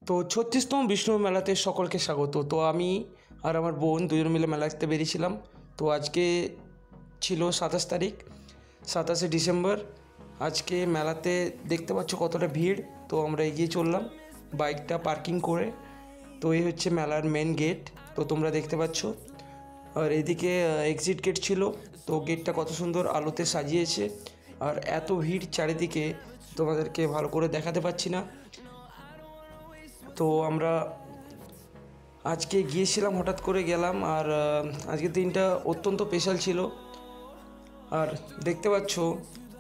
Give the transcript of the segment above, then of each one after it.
তো ৩৬তম বিষ্ণুপুর মেলাতে সকলকে স্বাগত। তো আমি আর আমার বোন দুজন মিলে মেলা দেখতে বেরিয়েছিলাম। তো আজকে ছিল ২৭ তারিখ, ২৭শে ডিসেম্বর। আজকে মেলাতে দেখতে পাচ্ছ কতটা ভিড়। তো আমরা এগিয়ে চললাম বাইকটা পার্কিং করে। তো এই হচ্ছে মেলার মেন গেট, তো তোমরা দেখতে পাচ্ছ। আর এদিকে এক্সিট গেট ছিল। তো গেটটা কত সুন্দর আলোতে সাজিয়েছে। আর এত ভিড় চারিদিকে তোমাদেরকে ভালো করে দেখাতে পাচ্ছি না। তো আমরা আজকে গিয়েছিলাম, হঠাৎ করে গেলাম। আর আজকের দিনটা অত্যন্ত স্পেশাল ছিল। আর দেখতে পাচ্ছ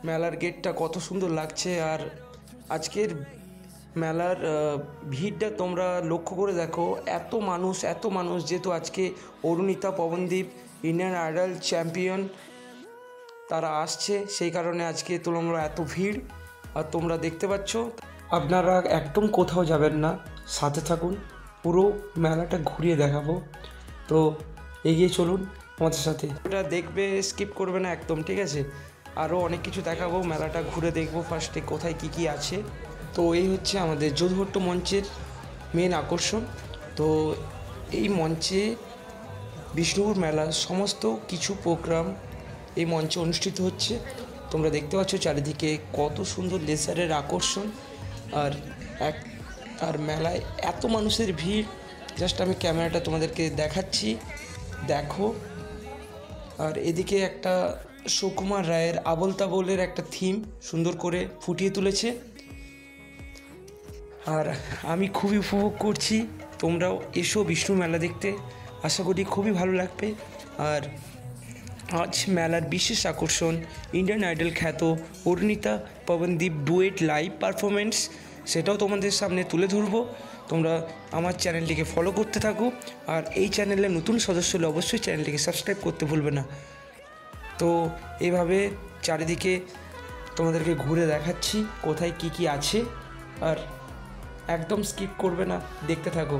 মেলার গেটটা কত সুন্দর লাগছে। আর আজকের মেলার ভিড়টা তোমরা লক্ষ্য করে দেখো, এত মানুষ যেহেতু আজকে Arunita, Pawandeep Indian idol champion তারা আসছে, সেই কারণে আজকে তোমরা এত ভিড়। আর তোমরা দেখতে পাচ্ছ, আপনারা একদম কোথাও যাবেন না, সাথে থাকুন, পুরো মেলাটা ঘুরিয়ে দেখাবো। তো এগিয়ে চলুন আমাদের সাথে, ওটা দেখবে, স্কিপ করবে না একদম, ঠিক আছে? আরও অনেক কিছু দেখাবো, মেলাটা ঘুরে দেখবো ফার্স্টে কোথায় কী আছে। তো এই হচ্ছে আমাদের যোধভট্ট মঞ্চের মেন আকর্ষণ। তো এই মঞ্চে বিষ্ণুপুর মেলার সমস্ত কিছু প্রোগ্রাম এই মঞ্চে অনুষ্ঠিত হচ্ছে। তোমরা দেখতে পাচ্ছ চারিদিকে কত সুন্দর লেসারের আকর্ষণ। আর মেলায় এত মানুষের ভিড়, জাস্ট আমি ক্যামেরাটা তোমাদেরকে দেখাচ্ছি, দেখো। আর এদিকে একটা সুকুমার রায়ের আবোল তাবোলের একটা থিম সুন্দর করে ফুটিয়ে তুলেছে। আর আমি খুবই উপভোগ করছি। তোমরাও এসো বিষ্ণু মেলা দেখতে, আশা করি খুবই ভালো লাগবে। আর আজ মেলার বিশেষ আকর্ষণ ইন্ডিয়ান আইডল খ্যাত Arunita Pawandeep duet live performance, সেটাও তোমাদের সামনে তুলে ধরবো। তোমরা আমার চ্যানেলটিকে ফলো করতে থাকো। আর এই চ্যানেলে নতুন সদস্য হলে অবশ্যই চ্যানেলটিকে সাবস্ক্রাইব করতে ভুলবে না। তো এইভাবে চারিদিকে তোমাদেরকে ঘুরে দেখাচ্ছি কোথায় কি আছে। আর একদম স্কিপ করবে না, দেখতে থাকো।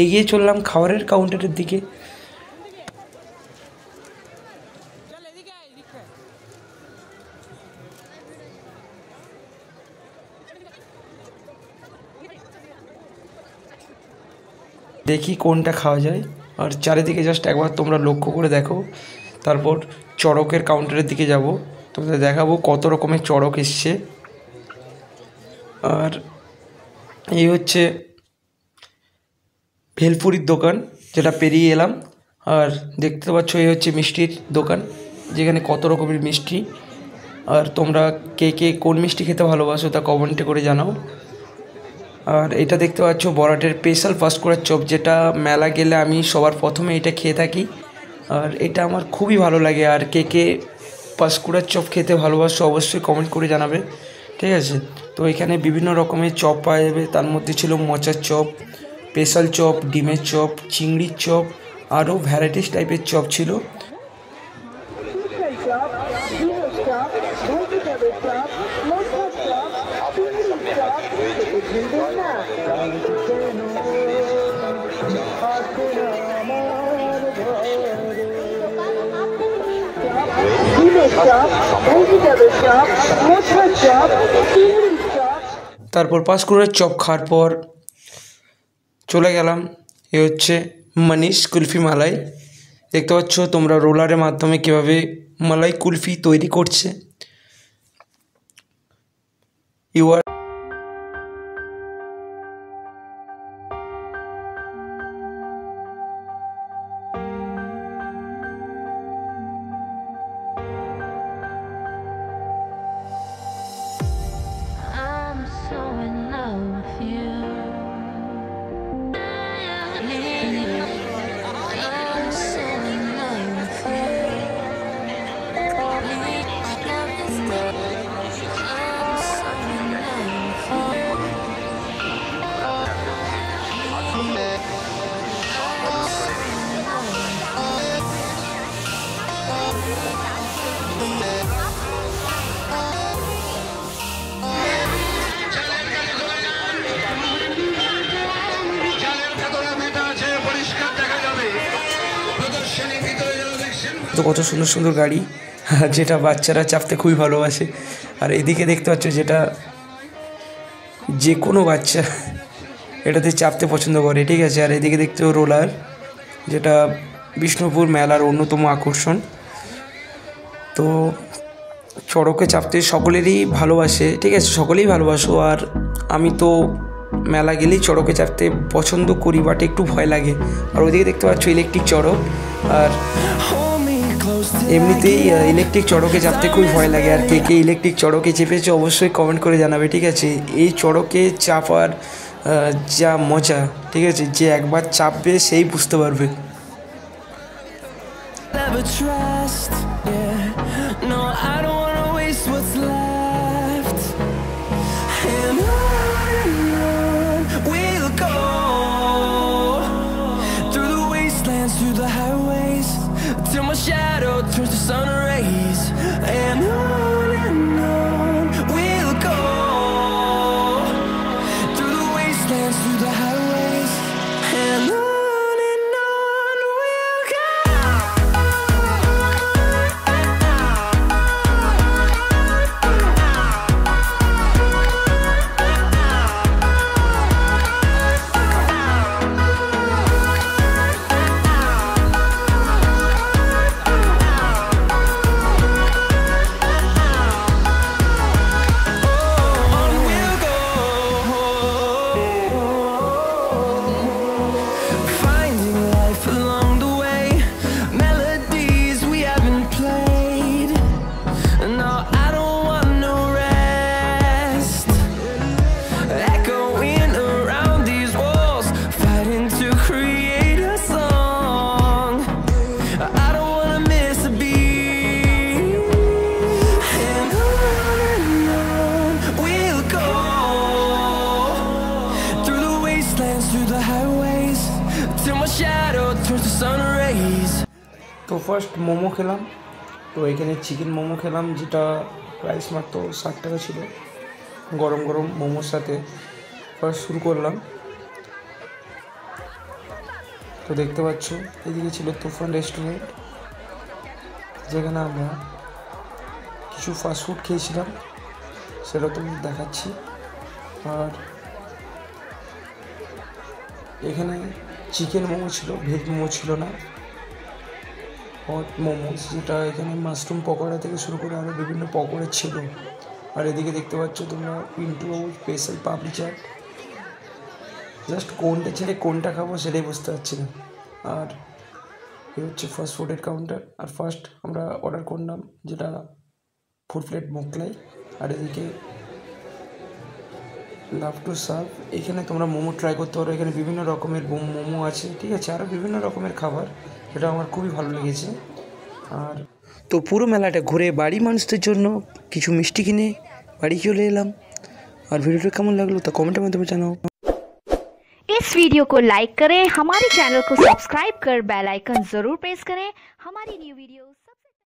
এগিয়ে চললাম খাবারের কাউন্টারের দিকে। দেখি কোনটা খাওয়া যায়। আর চারিদিকে জাস্ট একবার তোমরা লক্ষ্য করে দেখো। তারপর চড়কের কাউন্টারের দিকে যাব, তোমাদের দেখাবো কত রকমের চড়ক এসছে। আর এই হচ্ছে ভেলপুরির দোকান, যেটা পেরিয়ে এলাম। আর দেখতে পাচ্ছ এই হচ্ছে মিষ্টির দোকান, যেখানে কত রকমের মিষ্টি। আর তোমরা কে কে কোন মিষ্টি খেতে ভালোবাসো তা কমেন্টে করে জানাও। আর এটা দেখতে পাচ্ছ বড়াটের স্পেশাল পাঁশকুড়ার চপ, যেটা মেলা গেলে আমি সবার প্রথমে এটা খেয়ে থাকি। আর এটা আমার খুবই ভালো লাগে। আর কে কে পাঁশকুড়ার চপ খেতে ভালোবাসো অবশ্যই কমেন্ট করে জানাবে, ঠিক আছে? তো এখানে বিভিন্ন রকমের চপ পাওয়া যাবে, তার মধ্যে ছিল মোচার চপ, স্পেশাল চপ, ডিমের চপ, চিংড়ির চপ, আরও ভ্যারাইটিস টাইপের চপ ছিল। চপ, ডিমের চপ, ভেজিটেবল চপ, তারপর পাঁশকুড়ার চপ খাওয়ার পর চলে গেলাম এ হচ্ছে মনীষ কুলফি মালাই। দেখতে পাচ্ছ তোমরা রোলারের মাধ্যমে কীভাবে মালাই কুলফি তৈরি করছে। ইউ আর তো কত সুন্দর সুন্দর গাড়ি যেটা বাচ্চারা চাপতে খুবই ভালোবাসে। আর এদিকে দেখতে পাচ্ছ যেটা যে কোনো বাচ্চা এটাতে চাপতে পছন্দ করে, ঠিক আছে। আর এদিকে দেখতে রোলার, যেটা বিষ্ণুপুর মেলার অন্যতম আকর্ষণ। তো চড়কে চাপতে সকলেরই ভালোবাসে, ঠিক আছে, সকলেই ভালোবাসো। আর আমি তো মেলা গেলেই চড়কে চাপতে পছন্দ করি, বাট একটু ভয় লাগে। আর ওইদিকে দেখতে পাচ্ছ ইলেকট্রিক চড়ক। আর এমনিতেই ইলেকট্রিক চড়কে চাপতে খুবই ভয় লাগে। আর কে কে ইলেকট্রিক চড়কে চেপেছে অবশ্যই কমেন্ট করে জানাবে, ঠিক আছে। এই চড়কে চাপার যা মজা, ঠিক আছে, যে একবার চাপবে সেই বুঝতে পারবে। Till my shadow turns to sun rays, and on we'll go through the wastelands, through the highways, and on we'll go. তো ফার্স্ট মোমো খেলাম। তো এখানে চিকেন মোমো খেলাম, যেটা প্রাইস মাত্র 60 টাকা ছিল। গরম গরম মোমোর সাথে ফার্স্ট শুরু করলাম। তো দেখতে পাচ্ছ এদিকে ছিল তুফান রেস্টুরেন্ট, যেখানে আমরা কিছু ফাস্টফুড খেয়েছিলাম, সেটা তো দেখাচ্ছি। আর এখানে চিকেন মোমো ছিল, ভেজ মোমো ছিল না, হট মোমোস, যেটা এখানে মাশরুম পকোড়া থেকে শুরু করে আরও বিভিন্ন পকোড়া ছিল। আর এদিকে দেখতে পাচ্ছ তোমরা পিন্টু বাবু স্পেশাল পাপড়ি চাট। জাস্ট কোনটা ছেড়ে কোনটা খাবো সেটাই বুঝতে পারছি না। আর এ হচ্ছে ফাস্ট ফুডের কাউন্টার। আর ফার্স্ট আমরা অর্ডার করলাম যেটা ফুড প্লেট মোগলাই। আর এদিকে লাভ টু সার্ভ, এখানে তোমরা মোমো ট্রাই করতে পারো। এখানে বিভিন্ন রকমের মোমো আছে, ঠিক আছে, আরও বিভিন্ন রকমের খাবার, এটা আমার খুবই ভালো লেগেছে। আর তো পুরো মেলাটা ঘুরে বাড়ি মানুষদের জন্য কিছু মিষ্টি কিনে বাড়ি চলে एलम। और वीडियो केमन लगलो तो कमेंट में জানাও। इस वीडियो को लाइक करें, हमारे चैनल को सब्सक्राइब कर बेल आइकन जरूर प्रेस करें हमारी न्यू वीडियोस